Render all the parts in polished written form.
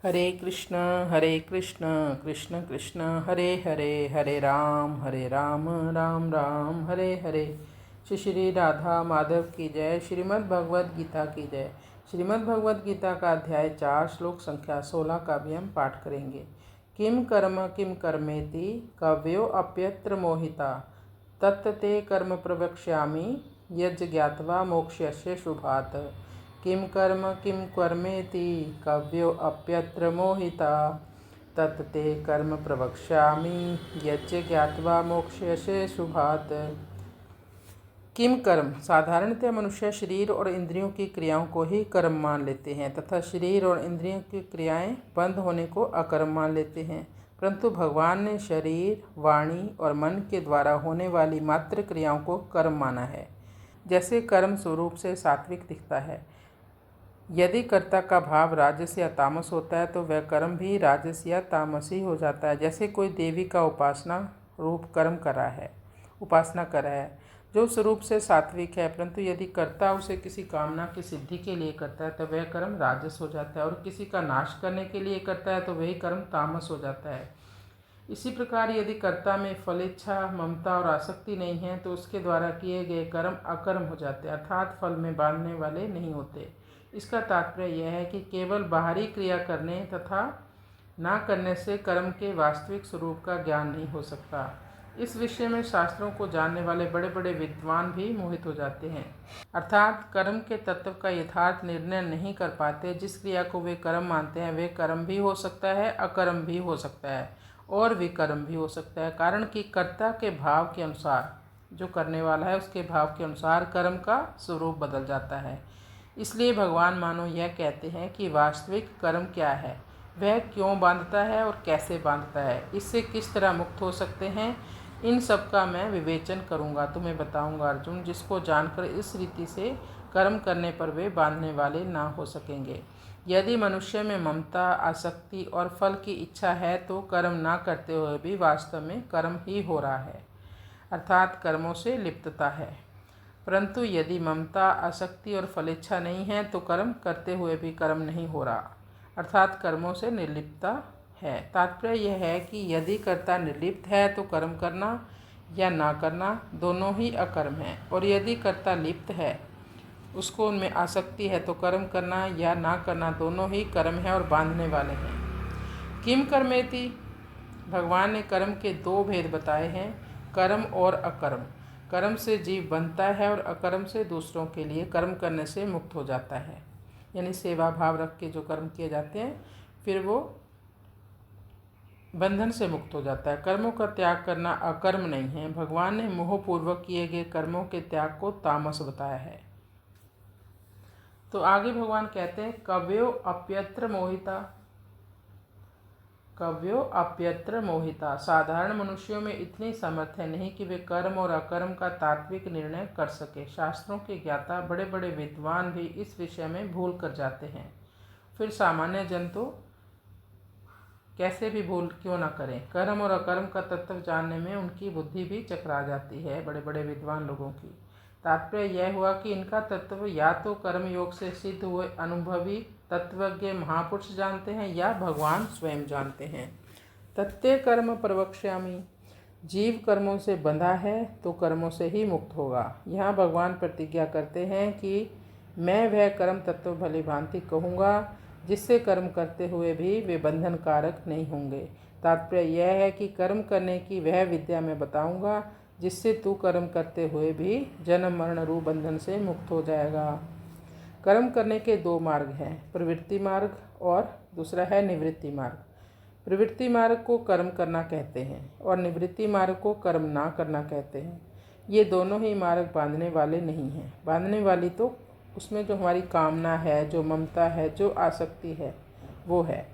हरे कृष्ण कृष्ण कृष्ण हरे हरे, हरे राम राम राम हरे हरे। श्री श्री राधा माधव की जय। श्रीमद् भगवद गीता की जय। श्रीमद् भगवद गीता का अध्याय 4 श्लोक संख्या 16 का भी हम पाठ करेंगे। किम कर्मेति कव्यो अप्यत्र मोहिता तत्ते कर्म प्रवक्ष्यामि यज् ज्ञात्वा मोक्ष्यस्य शुभात्। किम कर्मेति कव्यो अप्यत्र मोहिता तत्ते कर्म प्रवक्ष्यामि यज् ज्ञात्वा मोक्ष्यसे शुभात्। किम कर्म, साधारणतः मनुष्य शरीर और इंद्रियों की क्रियाओं को ही कर्म मान लेते हैं तथा शरीर और इंद्रियों की क्रियाएं बंद होने को अकर्म मान लेते हैं, परंतु भगवान ने शरीर, वाणी और मन के द्वारा होने वाली मात्र क्रियाओं को कर्म माना है। जैसे कर्म स्वरूप से सात्विक दिखता है, यदि कर्ता का भाव राजस या तामस होता है तो वह कर्म भी राजस या तामसी हो जाता है। जैसे कोई देवी का उपासना रूप कर्म उपासना कर रहा है जो स्वरूप से सात्विक है, परंतु यदि कर्ता उसे किसी कामना की सिद्धि के लिए करता है तो वह कर्म राजस हो जाता है, और किसी का नाश करने के लिए करता है तो वही कर्म तामस हो जाता है। इसी प्रकार यदि कर्ता में फलेच्छा, ममता और आसक्ति नहीं है तो उसके द्वारा किए गए कर्म अकर्म हो जाते हैं, अर्थात फल में बांधने वाले नहीं होते। इसका तात्पर्य यह है कि केवल बाहरी क्रिया करने तथा ना करने से कर्म के वास्तविक स्वरूप का ज्ञान नहीं हो सकता। इस विषय में शास्त्रों को जानने वाले बड़े बड़े विद्वान भी मोहित हो जाते हैं, अर्थात कर्म के तत्व का यथार्थ निर्णय नहीं कर पाते। जिस क्रिया को वे कर्म मानते हैं वे कर्म भी हो सकता है, अकर्म भी हो सकता है और विकर्म भी हो सकता है, कारण कि कर्ता के भाव के अनुसार, जो करने वाला है उसके भाव के अनुसार कर्म का स्वरूप बदल जाता है। इसलिए भगवान मानो यह कहते हैं कि वास्तविक कर्म क्या है, वह क्यों बांधता है और कैसे बांधता है, इससे किस तरह मुक्त हो सकते हैं, इन सब का मैं विवेचन करूंगा, तुम्हें बताऊंगा अर्जुन, जिसको जानकर इस रीति से कर्म करने पर वे बांधने वाले ना हो सकेंगे। यदि मनुष्य में ममता, आसक्ति और फल की इच्छा है तो कर्म ना करते हुए भी वास्तव में कर्म ही हो रहा है, अर्थात कर्मों से लिप्तता है। परंतु यदि ममता, आसक्ति और फलेच्छा नहीं है तो कर्म करते हुए भी कर्म नहीं हो रहा, अर्थात कर्मों से निर्लिप्तता है। तात्पर्य यह है कि यदि कर्ता निर्लिप्त है तो कर्म करना या ना करना दोनों ही अकर्म है, और यदि कर्ता लिप्त है, उसको उनमें आसक्ति है, तो कर्म करना या ना करना दोनों ही कर्म है और बांधने वाले हैं। किम कर्मेति, भगवान ने कर्म के 2 भेद बताए हैं, कर्म और अकर्म। कर्म से जीव बनता है और अकर्म से दूसरों के लिए कर्म करने से मुक्त हो जाता है, यानी सेवा भाव रख के जो कर्म किए जाते हैं फिर वो बंधन से मुक्त हो जाता है। कर्मों का त्याग करना अकर्म नहीं है। भगवान ने मोहपूर्वक किए गए कर्मों के त्याग को तामस बताया है। तो आगे भगवान कहते हैं कव्यो अप्यत्र मोहिता। कव्यो अप्यत्र मोहिता, साधारण मनुष्यों में इतनी सामर्थ्य नहीं कि वे कर्म और अकर्म का तात्विक निर्णय कर सके। शास्त्रों के ज्ञाता बड़े बड़े विद्वान भी इस विषय में भूल कर जाते हैं, फिर सामान्य जन तो कैसे भी भूल क्यों ना करें। कर्म और अकर्म का तत्व जानने में उनकी बुद्धि भी चकरा जाती है, बड़े बड़े विद्वान लोगों की। तात्पर्य यह हुआ कि इनका तत्व या तो कर्म योग से सिद्ध हुए अनुभवी तत्वज्ञ महापुरुष जानते हैं या भगवान स्वयं जानते हैं। तत्ते कर्म प्रवक्ष्यामि, जीव कर्मों से बंधा है तो कर्मों से ही मुक्त होगा। यहाँ भगवान प्रतिज्ञा करते हैं कि मैं वह कर्म तत्व भली भांति कहूँगा जिससे कर्म करते हुए भी वे बंधन कारक नहीं होंगे। तात्पर्य यह है कि कर्म करने की वह विद्या मैं बताऊंगा जिससे तू कर्म करते हुए भी जन्म मरण रूप बंधन से मुक्त हो जाएगा। कर्म करने के 2 मार्ग हैं, प्रवृत्ति मार्ग और दूसरा है निवृत्ति मार्ग। प्रवृत्ति मार्ग को कर्म करना कहते हैं और निवृत्ति मार्ग को कर्म ना करना कहते हैं। ये दोनों ही मार्ग बांधने वाले नहीं हैं। बांधने वाली तो उसमें जो हमारी कामना है, जो ममता है, जो आसक्ति है वो है,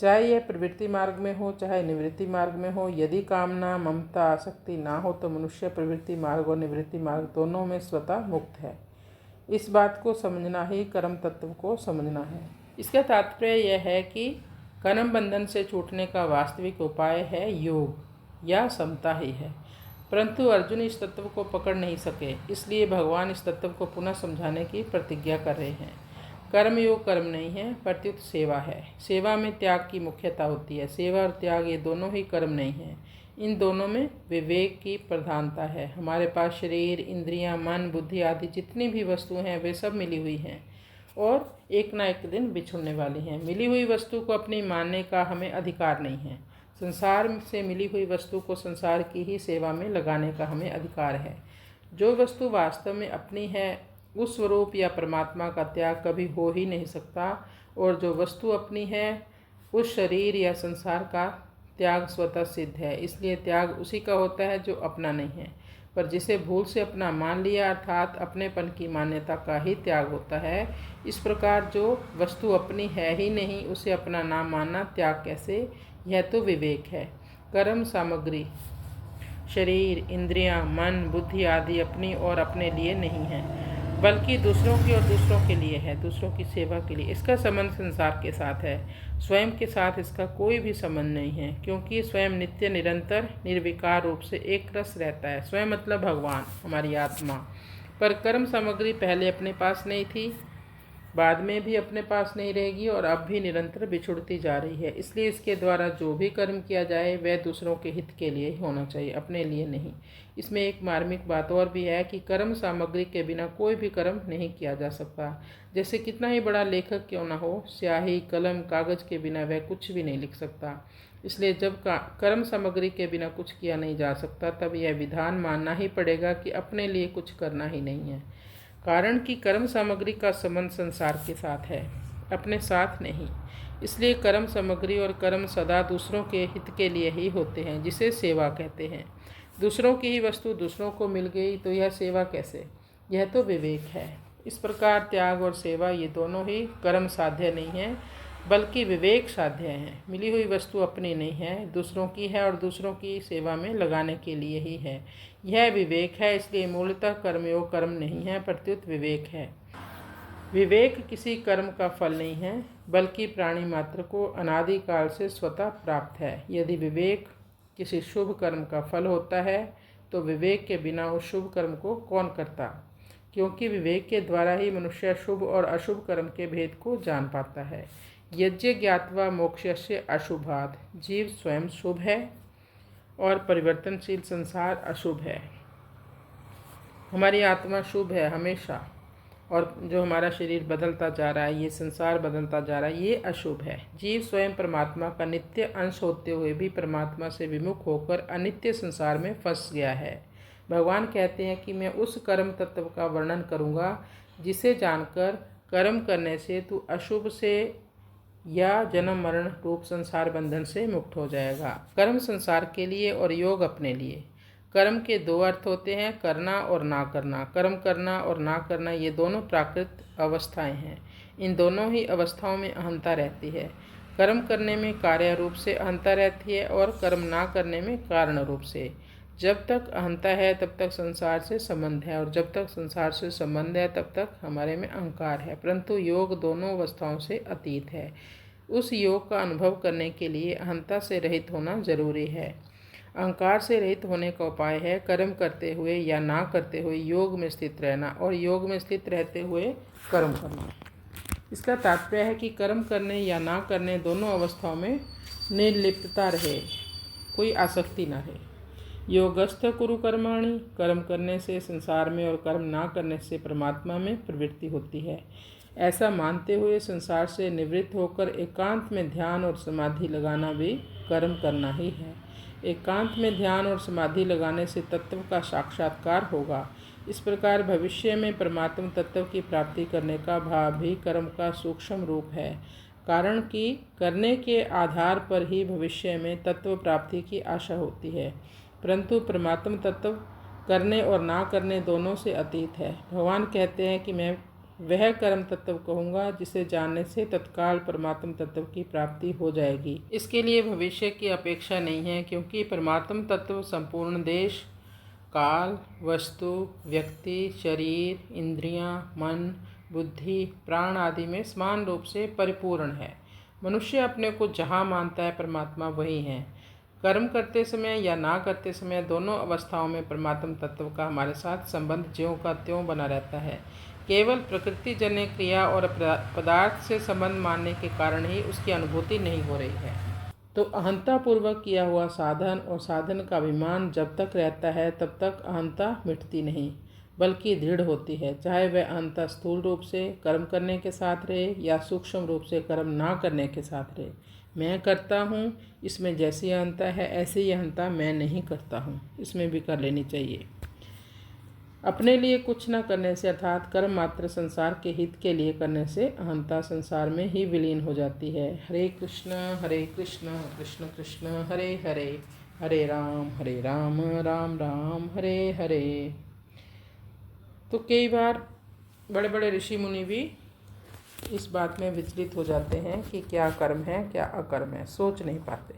चाहे यह प्रवृत्ति मार्ग में हो चाहे निवृत्ति मार्ग में हो। यदि कामना, ममता, आसक्ति ना हो तो मनुष्य प्रवृत्ति मार्ग और निवृत्ति मार्ग दोनों में स्वतः मुक्त है। इस बात को समझना ही कर्म तत्व को समझना है। इसका तात्पर्य यह है कि कर्म बंधन से छूटने का वास्तविक उपाय है योग या समता ही है, परंतु अर्जुन इस तत्व को पकड़ नहीं सके, इसलिए भगवान इस तत्व को पुनः समझाने की प्रतिज्ञा कर रहे हैं। कर्म योग कर्म नहीं है, प्रत्युत सेवा है। सेवा में त्याग की मुख्यता होती है। सेवा और त्याग ये दोनों ही कर्म नहीं है, इन दोनों में विवेक की प्रधानता है। हमारे पास शरीर, इंद्रियां, मन, बुद्धि आदि जितनी भी वस्तुएं हैं वे सब मिली हुई हैं और एक ना एक दिन बिछुड़ने वाली हैं। मिली हुई वस्तु को अपनी मानने का हमें अधिकार नहीं है। संसार से मिली हुई वस्तु को संसार की ही सेवा में लगाने का हमें अधिकार है। जो वस्तु वास्तव में अपनी है उस स्वरूप या परमात्मा का त्याग कभी हो ही नहीं सकता, और जो वस्तु अपनी है उस शरीर या संसार का त्याग स्वतः सिद्ध है। इसलिए त्याग उसी का होता है जो अपना नहीं है, पर जिसे भूल से अपना मान लिया अर्थात अपनेपन की मान्यता का ही त्याग होता है। इस प्रकार जो वस्तु अपनी है ही नहीं उसे अपना नाम मानना त्याग कैसे? यह तो विवेक है। कर्म सामग्री शरीर, इंद्रियां, मन, बुद्धि आदि अपनी और अपने लिए नहीं है, बल्कि दूसरों की और दूसरों के लिए है, दूसरों की सेवा के लिए। इसका संबंध संसार के साथ है, स्वयं के साथ इसका कोई भी संबंध नहीं है, क्योंकि स्वयं नित्य निरंतर निर्विकार रूप से एक रस रहता है। स्वयं मतलब भगवान, हमारी आत्मा। पर कर्म सामग्री पहले अपने पास नहीं थी, बाद में भी अपने पास नहीं रहेगी और अब भी निरंतर बिछुड़ती जा रही है। इसलिए इसके द्वारा जो भी कर्म किया जाए वह दूसरों के हित के लिए ही होना चाहिए, अपने लिए नहीं। इसमें एक मार्मिक बात और भी है कि कर्म सामग्री के बिना कोई भी कर्म नहीं किया जा सकता। जैसे कितना ही बड़ा लेखक क्यों ना हो, स्याही, कलम, कागज के बिना वह कुछ भी नहीं लिख सकता। इसलिए जब कर्म सामग्री के बिना कुछ किया नहीं जा सकता, तब यह विधान मानना ही पड़ेगा कि अपने लिए कुछ करना ही नहीं है। कारण कि कर्म सामग्री का संबंध संसार के साथ है, अपने साथ नहीं। इसलिए कर्म सामग्री और कर्म सदा दूसरों के हित के लिए ही होते हैं, जिसे सेवा कहते हैं। दूसरों की ही वस्तु दूसरों को मिल गई तो यह सेवा कैसे? यह तो विवेक है। इस प्रकार त्याग और सेवा ये दोनों ही कर्म साध्य नहीं है, बल्कि विवेक साध्य हैं। मिली हुई वस्तु अपनी नहीं है, दूसरों की है और दूसरों की सेवा में लगाने के लिए ही है। यह विवेक है। इसलिए मूलतः कर्मयोग कर्म नहीं है, प्रत्युत विवेक है। विवेक किसी कर्म का फल नहीं है, बल्कि प्राणी मात्र को अनादिकाल से स्वतः प्राप्त है। यदि विवेक किसी शुभ कर्म का फल होता है तो विवेक के बिना उस शुभ कर्म को कौन करता? क्योंकि विवेक के द्वारा ही मनुष्य शुभ और अशुभ कर्म के भेद को जान पाता है। यज्ञ ज्ञात्वा मोक्षस्य अशुभात्। जीव स्वयं शुभ है और परिवर्तनशील संसार अशुभ है। हमारी आत्मा शुभ है हमेशा, और जो हमारा शरीर बदलता जा रहा है, ये संसार बदलता जा रहा है, ये अशुभ है। जीव स्वयं परमात्मा का नित्य अंश होते हुए भी परमात्मा से विमुख होकर अनित्य संसार में फंस गया है। भगवान कहते हैं कि मैं उस कर्म तत्व का वर्णन करूँगा जिसे जानकर कर्म करने से तू अशुभ से या जन्म मरण रूप संसार बंधन से मुक्त हो जाएगा। कर्म संसार के लिए और योग अपने लिए। कर्म के दो अर्थ होते हैं, करना और ना करना। कर्म करना और ना करना ये दोनों प्राकृत अवस्थाएं हैं। इन दोनों ही अवस्थाओं में अहंता रहती है। कर्म करने में कार्य रूप से अहंता रहती है और कर्म ना करने में कारण रूप से। जब तक अहंता है तब तक संसार से संबंध है, और जब तक संसार से संबंध है तब तक हमारे में अहंकार है। परंतु योग दोनों अवस्थाओं से अतीत है। उस योग का अनुभव करने के लिए अहंता से रहित होना जरूरी है। अहंकार से रहित होने का उपाय है कर्म करते हुए या ना करते हुए योग में स्थित रहना, और योग में स्थित रहते हुए कर्म करना। इसका तात्पर्य है कि कर्म करने या ना करने दोनों अवस्थाओं में निर्लिप्तता रहे, कोई आसक्ति न रहे। योगस्थ कुरु कर्माणि। कर्म करने से संसार में और कर्म ना करने से परमात्मा में प्रवृत्ति होती है। ऐसा मानते हुए संसार से निवृत्त होकर एकांत में ध्यान और समाधि लगाना भी कर्म करना ही है। एकांत में ध्यान और समाधि लगाने से तत्व का साक्षात्कार होगा। इस प्रकार भविष्य में परमात्म तत्व की प्राप्ति करने का भाव भी कर्म का सूक्ष्म रूप है, कारण कि करने के आधार पर ही भविष्य में तत्व प्राप्ति की आशा होती है। परंतु परमात्म तत्व करने और ना करने दोनों से अतीत है। भगवान कहते हैं कि मैं वह कर्म तत्व कहूँगा जिसे जानने से तत्काल परमात्म तत्व की प्राप्ति हो जाएगी। इसके लिए भविष्य की अपेक्षा नहीं है, क्योंकि परमात्म तत्व संपूर्ण देश, काल, वस्तु, व्यक्ति, शरीर, इंद्रियां, मन, बुद्धि, प्राण आदि में समान रूप से परिपूर्ण है। मनुष्य अपने को जहाँ मानता है परमात्मा वही है। कर्म करते समय या ना करते समय दोनों अवस्थाओं में परमात्म तत्व का हमारे साथ संबंध ज्यों का त्यों बना रहता है। केवल प्रकृतिजन्य क्रिया और पदार्थ से संबंध मानने के कारण ही उसकी अनुभूति नहीं हो रही है। तो अहंता पूर्वक किया हुआ साधन और साधन का अभिमान जब तक रहता है तब तक अहंता मिटती नहीं, बल्कि दृढ़ होती है। चाहे वह अहंता स्थूल रूप से कर्म करने के साथ रहे या सूक्ष्म रूप से कर्म ना करने के साथ रहे। मैं करता हूँ, इसमें जैसी अहंता है ऐसी ही अहंता मैं नहीं करता हूँ, इसमें भी कर लेनी चाहिए। अपने लिए कुछ न करने से अर्थात कर्म मात्र संसार के हित के लिए करने से अहंता संसार में ही विलीन हो जाती है। हरे कृष्ण कृष्ण कृष्ण हरे हरे, हरे राम राम राम हरे हरे। तो कई बार बड़े बड़े ऋषि मुनि भी इस बात में विचलित हो जाते हैं कि क्या कर्म है क्या अकर्म है, सोच नहीं पाते।